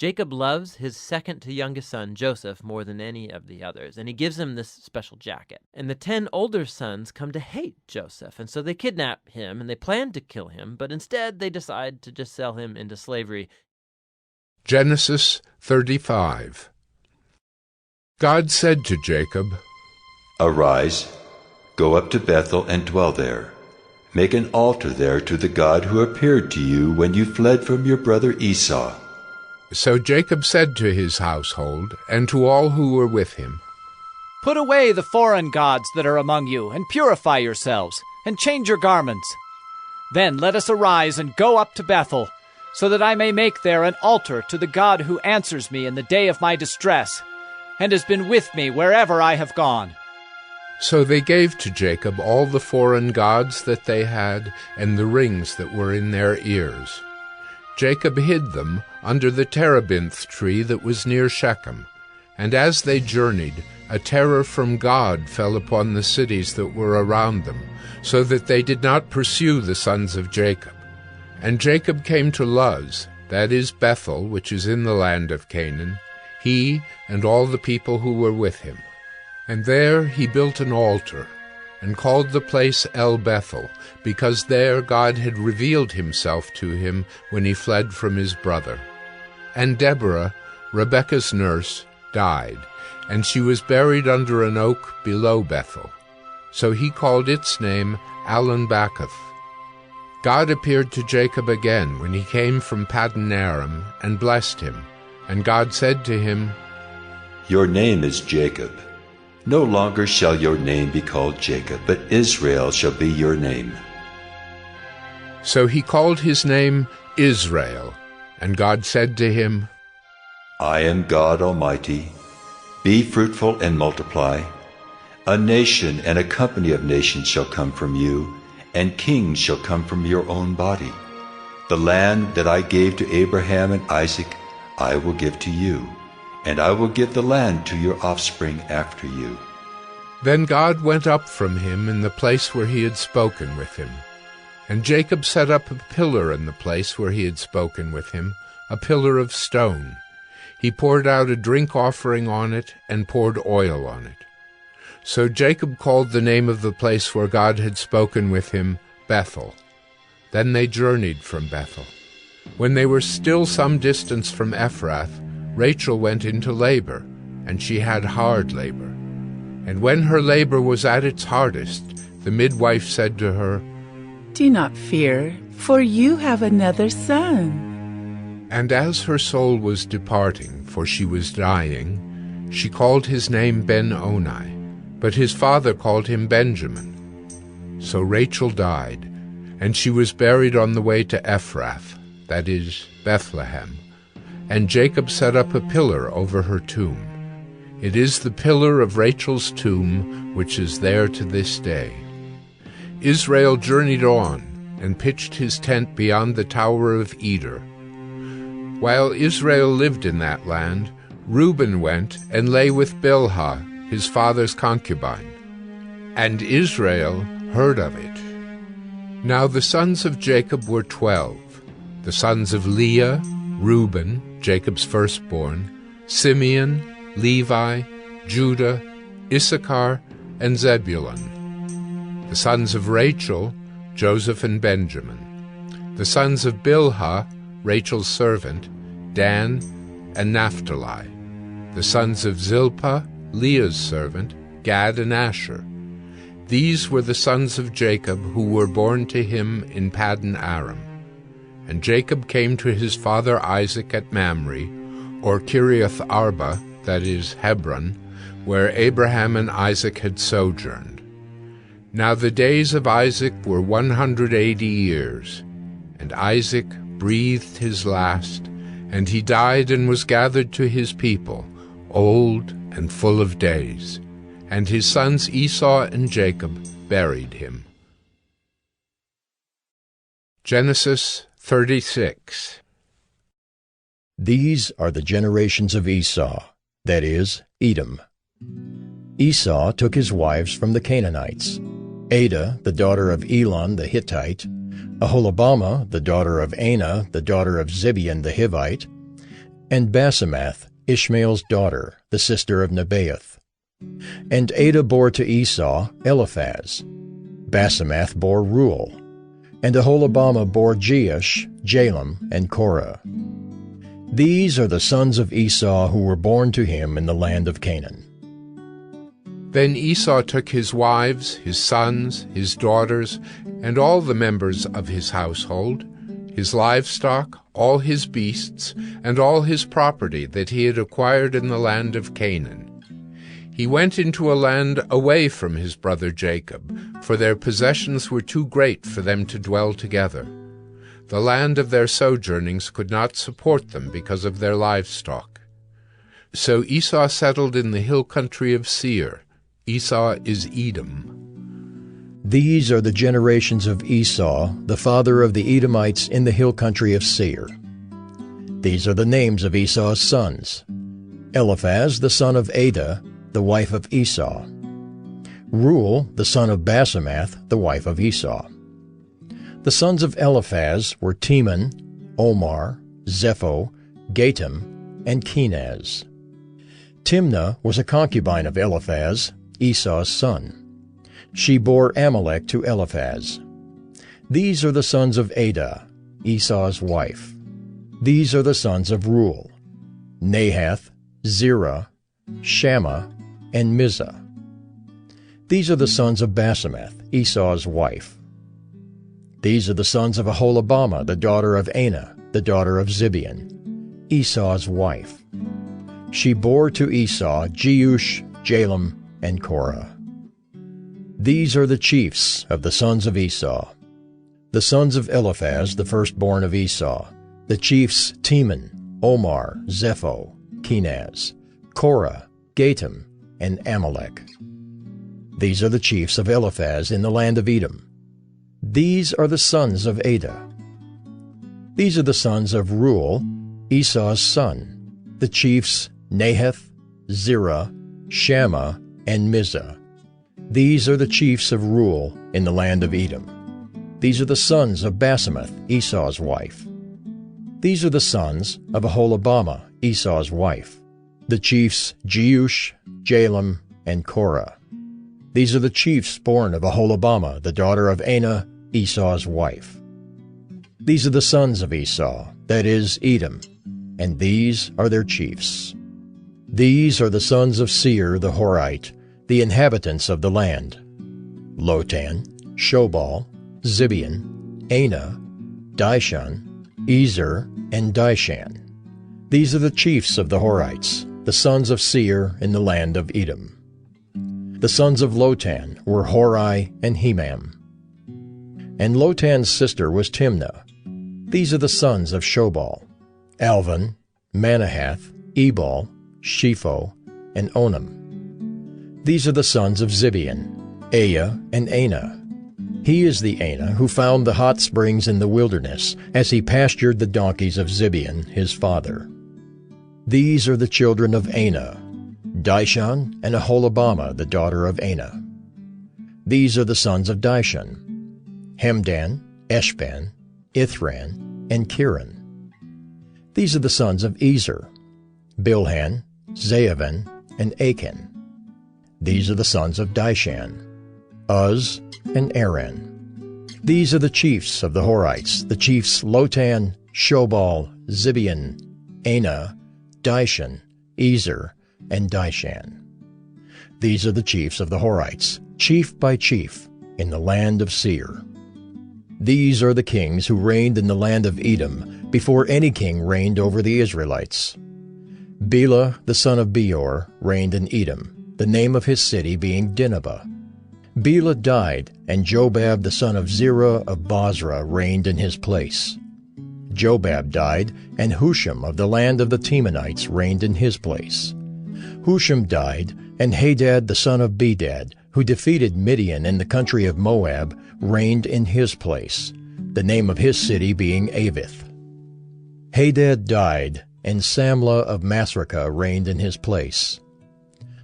Jacob loves his second-to-youngest son, Joseph, more than any of the others, and he gives him this special jacket. And the 10 older sons come to hate Joseph, and so they kidnap him, and they plan to kill him, but instead they decide to just sell him into slavery. Genesis 35. God said to Jacob, "Arise, go up to Bethel and dwell there. Make an altar there to the God who appeared to you when you fled from your brother Esau." So Jacob said to his household and to all who were with him, "Put away the foreign gods that are among you, and purify yourselves, and change your garments. Then let us arise and go up to Bethel, so that I may make there an altar to the God who answers me in the day of my distress, and has been with me wherever I have gone." So they gave to Jacob all the foreign gods that they had, and the rings that were in their ears. Jacob hid them under the terebinth tree that was near Shechem. And as they journeyed, a terror from God fell upon the cities that were around them, so that they did not pursue the sons of Jacob. And Jacob came to Luz, that is Bethel, which is in the land of Canaan, he and all the people who were with him. And there he built an altar, and called the place El Bethel, because there God had revealed himself to him when he fled from his brother. And Deborah, Rebekah's nurse, died, and she was buried under an oak below Bethel. So he called its name Alon-Bacuth. God appeared to Jacob again when he came from Paddan Aram, and blessed him. And God said to him, "Your name is Jacob. No longer shall your name be called Jacob, but Israel shall be your name." So he called his name Israel. And God said to him, "I am God Almighty. Be fruitful and multiply. A nation and a company of nations shall come from you, and kings shall come from your own body. The land that I gave to Abraham and Isaac I will give to you, and I will give the land to your offspring after you." Then God went up from him in the place where he had spoken with him. And Jacob set up a pillar in the place where he had spoken with him, a pillar of stone. He poured out a drink offering on it, and poured oil on it. So Jacob called the name of the place where God had spoken with him, Bethel. Then they journeyed from Bethel. When they were still some distance from Ephrath, Rachel went into labor, and she had hard labor. And when her labor was at its hardest, the midwife said to her, "Do not fear, for you have another son." And as her soul was departing, for she was dying, she called his name Ben-Oni, but his father called him Benjamin. So Rachel died, and she was buried on the way to Ephrath, that is, Bethlehem. And Jacob set up a pillar over her tomb. It is the pillar of Rachel's tomb, which is there to this day. Israel journeyed on, and pitched his tent beyond the Tower of Eder. While Israel lived in that land, Reuben went and lay with Bilhah, his father's concubine. And Israel heard of it. Now the sons of Jacob were 12, the sons of Leah, Reuben, Jacob's firstborn, Simeon, Levi, Judah, Issachar, and Zebulun. The sons of Rachel, Joseph and Benjamin. The sons of Bilhah, Rachel's servant, Dan and Naphtali. The sons of Zilpah, Leah's servant, Gad and Asher. These were the sons of Jacob who were born to him in Paddan Aram. And Jacob came to his father Isaac at Mamre, or Kiriath Arba, that is, Hebron, where Abraham and Isaac had sojourned. Now the days of Isaac were 180 years, and Isaac breathed his last, and he died and was gathered to his people, old and full of days. And his sons Esau and Jacob buried him. Genesis 36. These are the generations of Esau, that is, Edom. Esau took his wives from the Canaanites, Adah, the daughter of Elon the Hittite, Aholibamah, the daughter of Anah, the daughter of Zibeon the Hivite, and Basemath, Ishmael's daughter, the sister of Nebaioth. And Adah bore to Esau Eliphaz. Basemath bore Reuel, and Aholibamah bore Jeush, Jalem, and Korah. These are the sons of Esau who were born to him in the land of Canaan. Then Esau took his wives, his sons, his daughters, and all the members of his household, his livestock, all his beasts, and all his property that he had acquired in the land of Canaan. He went into a land away from his brother Jacob, for their possessions were too great for them to dwell together. The land of their sojournings could not support them because of their livestock. So Esau settled in the hill country of Seir. Esau is Edom. These are the generations of Esau, the father of the Edomites in the hill country of Seir. These are the names of Esau's sons: Eliphaz, the son of Adah, the wife of Esau; Reuel, the son of Basemath, the wife of Esau. The sons of Eliphaz were Teman, Omar, Zepho, Gatam, and Kenaz. Timnah was a concubine of Eliphaz, Esau's son. She bore Amalek to Eliphaz. These are the sons of Adah, Esau's wife. These are the sons of Reuel: Nahath, Zerah, Shammah, and Mizah. These are the sons of Basemath, Esau's wife. These are the sons of Aholibamah, the daughter of Anah, the daughter of Zibeon, Esau's wife. She bore to Esau Jeush, Jalem, and Korah. These are the chiefs of the sons of Esau. The sons of Eliphaz, the firstborn of Esau, the chiefs Teman, Omar, Zepho, Kenaz, Korah, Gatam, and Amalek. These are the chiefs of Eliphaz in the land of Edom. These are the sons of Adah. These are the sons of Reuel, Esau's son, the chiefs Nahath, Zerah, Shammah, and Mizah. These are the chiefs of Reuel in the land of Edom. These are the sons of Basemath, Esau's wife. These are the sons of Aholibamah, Esau's wife, the chiefs Jeush, Jalem, and Korah. These are the chiefs born of Aholibamah, the daughter of Anah, Esau's wife. These are the sons of Esau, that is, Edom, and these are their chiefs. These are the sons of Seir the Horite, the inhabitants of the land: Lotan, Shobal, Zibeon, Anah, Dishon, Ezer, and Dishan. These are the chiefs of the Horites, the sons of Seir in the land of Edom. The sons of Lotan were Hori and Hemam. And Lotan's sister was Timnah. These are the sons of Shobal: Alvan, Manahath, Ebal, Shepho, and Onam. These are the sons of Zibeon: Aya and Anah. He is the Anah who found the hot springs in the wilderness as he pastured the donkeys of Zibeon, his father. These are the children of Anah: Dishon and Aholibamah, the daughter of Anah. These are the sons of Dishon: Hemdan, Eshban, Ithran, and Kiran. These are the sons of Ezer: Bilhan, Zaavan, and Achan. These are the sons of Dishan: Uz and Aran. These are the chiefs of the Horites, the chiefs Lotan, Shobal, Zibeon, Anah, Dishon, Ezer, and Dishan. These are the chiefs of the Horites, chief by chief, in the land of Seir. These are the kings who reigned in the land of Edom before any king reigned over the Israelites. Bela, the son of Beor, reigned in Edom, the name of his city being Dinhabah. Bela died, and Jobab the son of Zerah of Bozrah reigned in his place. Jobab died, and Husham of the land of the Temanites reigned in his place. Husham died, and Hadad the son of Bedad, who defeated Midian in the country of Moab, reigned in his place, the name of his city being Avith. Hadad died, and Samlah of Masrekah reigned in his place.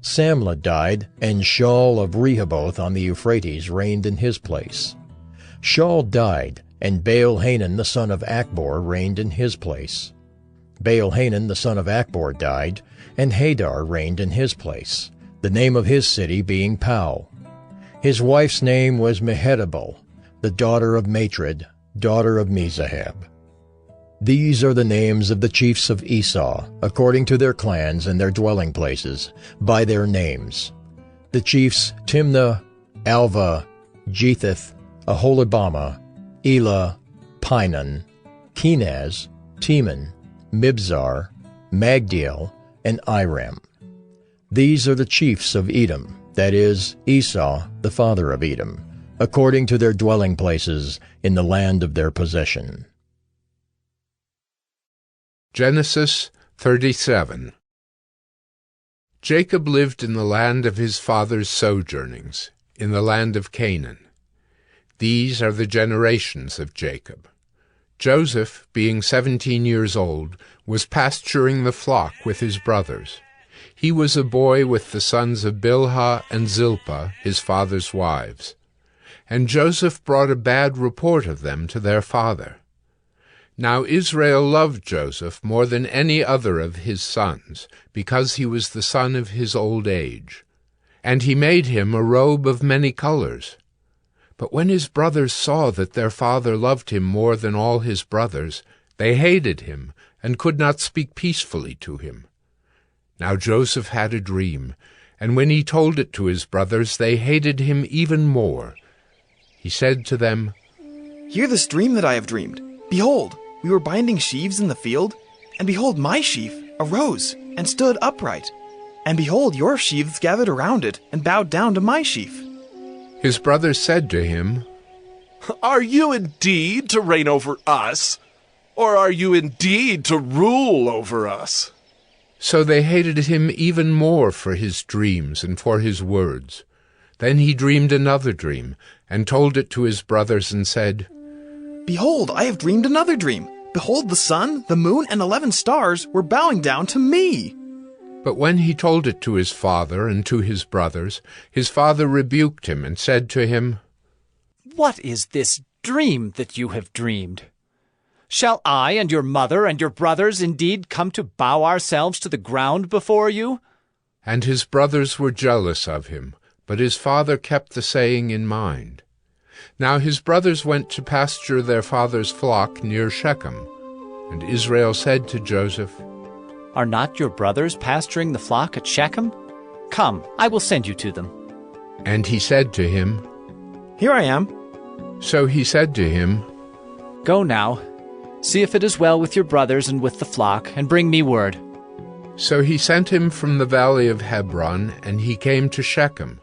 Samlah died, and Shaul of Rehoboth on the Euphrates reigned in his place. Shaul died, and Baal-Hanan the son of Achbor reigned in his place. Baal-Hanan the son of Akbor died, and Hadar reigned in his place, the name of his city being Pau. His wife's name was Mehetabel, the daughter of Matred, daughter of Mezahab. These are the names of the chiefs of Esau, according to their clans and their dwelling places, by their names. The chiefs Timnah, Alva, Jetheth, Aholibamah, Elah, Pinon, Kenaz, Teman, Mibzar, Magdiel, and Iram. These are the chiefs of Edom, that is, Esau, the father of Edom, according to their dwelling places in the land of their possession. Genesis 37. Jacob lived in the land of his father's sojournings, in the land of Canaan. These are the generations of Jacob. Joseph, being 17 years old, was pasturing the flock with his brothers. He was a boy with the sons of Bilhah and Zilpah, his father's wives. And Joseph brought a bad report of them to their father. Now Israel loved Joseph more than any other of his sons, because he was the son of his old age. And he made him a robe of many colors. But when his brothers saw that their father loved him more than all his brothers, they hated him, and could not speak peacefully to him. Now Joseph had a dream, and when he told it to his brothers, they hated him even more. He said to them, "Hear this dream that I have dreamed. Behold, we were binding sheaves in the field, and behold, my sheaf arose and stood upright. And behold, your sheaves gathered around it and bowed down to my sheaf." His brothers said to him, "Are you indeed to reign over us, or are you indeed to rule over us?" So they hated him even more for his dreams and for his words. Then he dreamed another dream, and told it to his brothers, and said, "Behold, I have dreamed another dream. Behold, the sun, the moon, and 11 stars were bowing down to me." But when he told it to his father and to his brothers, his father rebuked him and said to him, "What is this dream that you have dreamed? Shall I and your mother and your brothers indeed come to bow ourselves to the ground before you?" And his brothers were jealous of him, but his father kept the saying in mind. Now his brothers went to pasture their father's flock near Shechem. And Israel said to Joseph, "Are not your brothers pasturing the flock at Shechem? Come, I will send you to them." And he said to him, "Here I am." So he said to him, "Go now, see if it is well with your brothers and with the flock, and bring me word." So he sent him from the valley of Hebron, and he came to Shechem.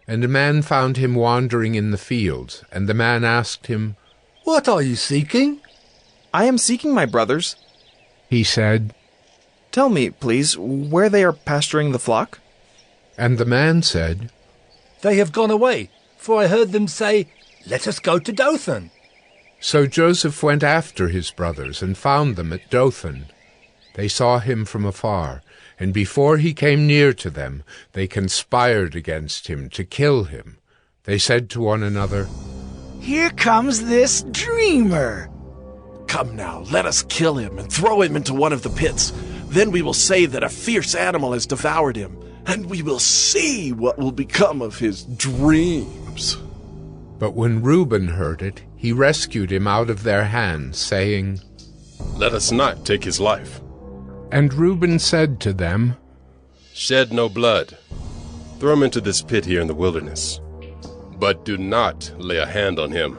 And a man found him wandering in the fields, and the man asked him, "What are you seeking?" "I am seeking my brothers." He said, "Tell me, please, where they are pasturing the flock?" And the man said, "They have gone away, for I heard them say, 'Let us go to Dothan.'" So Joseph went after his brothers, and found them at Dothan. They saw him from afar, and before he came near to them, they conspired against him to kill him. They said to one another, "Here comes this dreamer." Come now, let us kill him and throw him into one of the pits. Then we will say that a fierce animal has devoured him, and we will see what will become of his dreams." But when Reuben heard it, he rescued him out of their hands, saying, "Let us not take his life." And Reuben said to them, "Shed no blood. Throw him into this pit here in the wilderness. But do not lay a hand on him."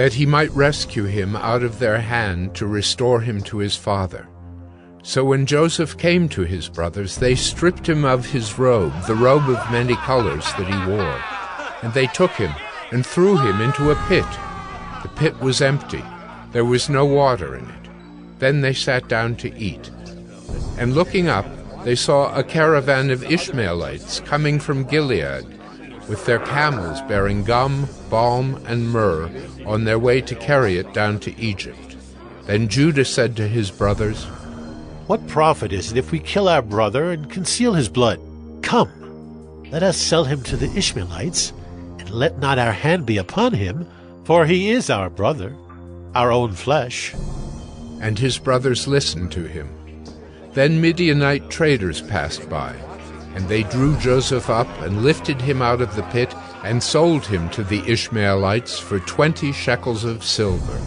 that he might rescue him out of their hand to restore him to his father. So when Joseph came to his brothers, they stripped him of his robe, the robe of many colors that he wore. And they took him and threw him into a pit. The pit was empty. There was no water in it. Then they sat down to eat. And looking up, they saw a caravan of Ishmaelites coming from Gilead, with their camels bearing gum, balm, and myrrh, on their way to carry it down to Egypt. Then Judah said to his brothers, "What profit is it if we kill our brother and conceal his blood? Come, let us sell him to the Ishmaelites, and let not our hand be upon him, for he is our brother, our own flesh." And his brothers listened to him. Then Midianite traders passed by, and they drew Joseph up and lifted him out of the pit and sold him to the Ishmaelites for 20 shekels of silver.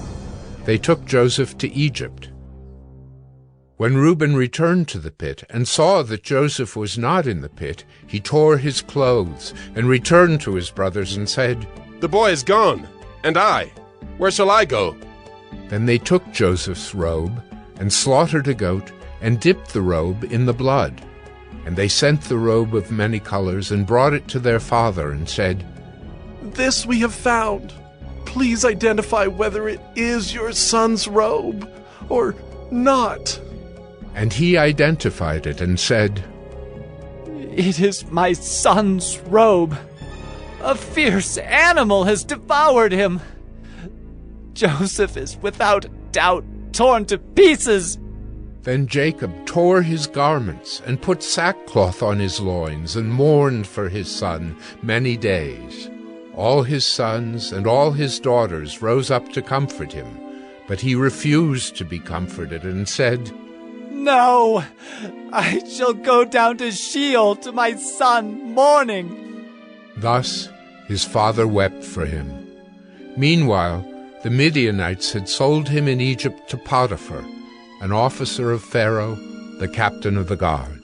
They took Joseph to Egypt. When Reuben returned to the pit and saw that Joseph was not in the pit, he tore his clothes and returned to his brothers and said, "The boy is gone, and I, where shall I go?" Then they took Joseph's robe and slaughtered a goat and dipped the robe in the blood. And they sent the robe of many colors and brought it to their father and said, "This we have found. Please identify whether it is your son's robe or not." And he identified it and said, "It is my son's robe. A fierce animal has devoured him. Joseph is without doubt torn to pieces." Then Jacob tore his garments and put sackcloth on his loins and mourned for his son many days. All his sons and all his daughters rose up to comfort him, but he refused to be comforted and said, "No, I shall go down to Sheol to my son mourning." Thus his father wept for him. Meanwhile, the Midianites had sold him in Egypt to Potiphar, an officer of Pharaoh, the captain of the guard.